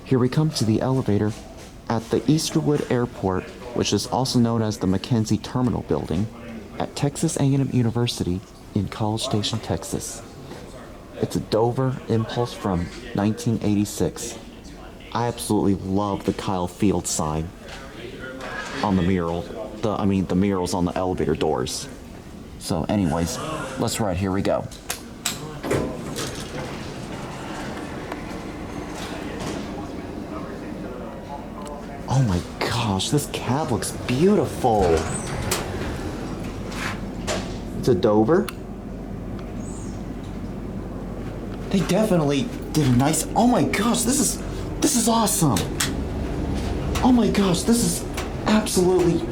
Here we come to the elevator at the Easterwood Airport, which is also known as the Mackenzie Terminal Building, at Texas A&M University in College Station, Texas. It's a Dover Impulse from 1986. I absolutely love the Kyle Field sign on the mural. The murals on the elevator doors. So anyways, let's ride. Here we go. Oh my gosh, this cab looks beautiful. It's a Dover. They definitely did a nice. Oh my gosh, this is awesome. Oh my gosh, this is absolutely.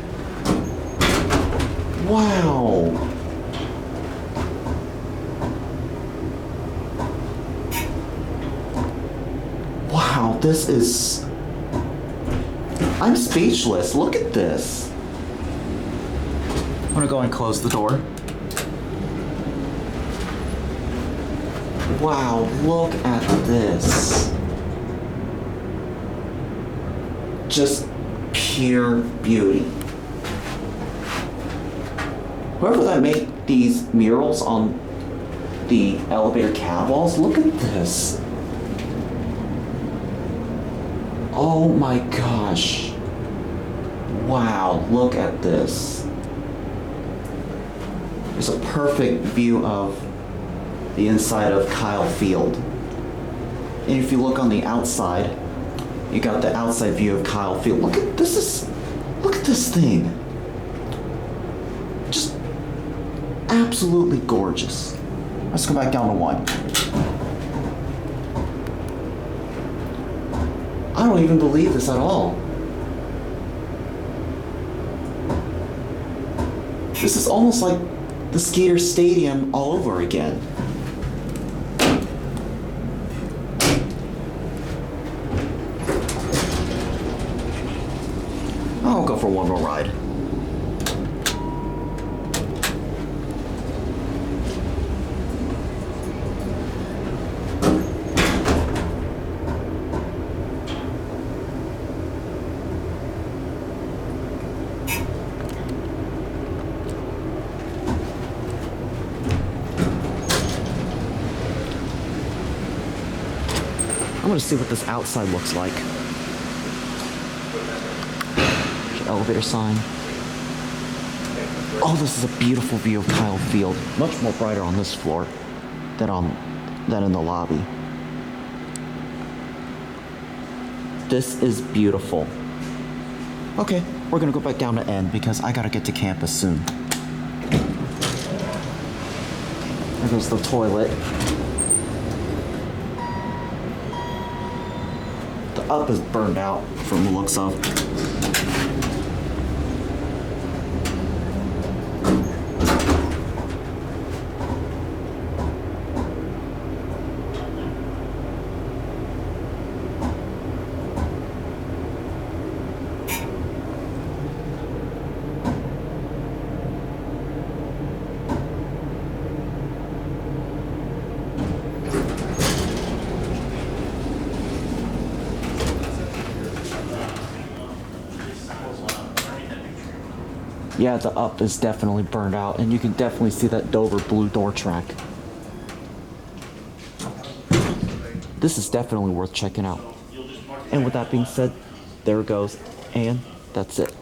Wow. Wow, this is. I'm speechless. Look at this. I'm gonna go and close the door. Wow, look at this. Just pure beauty. Whoever that made these murals on the elevator cab walls, look at this. Oh my gosh. Wow, look at this. There's a perfect view of the inside of Kyle Field. And if you look on the outside, you got the outside view of Kyle Field. Look at this thing. Just absolutely gorgeous. Let's go back down to 1. I don't even believe this at all. This is almost like the Skater Stadium all over again. I'll go for one more ride. I'm gonna see what this outside looks like. Elevator sign. Oh, this is a beautiful view of Kyle Field. Much more brighter on this floor than in the lobby. This is beautiful. Okay, we're gonna go back down to N because I gotta get to campus soon. There goes the toilet. The up is burned out from the looks of. Yeah, the up is definitely burned out, and you can definitely see that Dover blue door track. This is definitely worth checking out. And with that being said, there it goes, and that's it.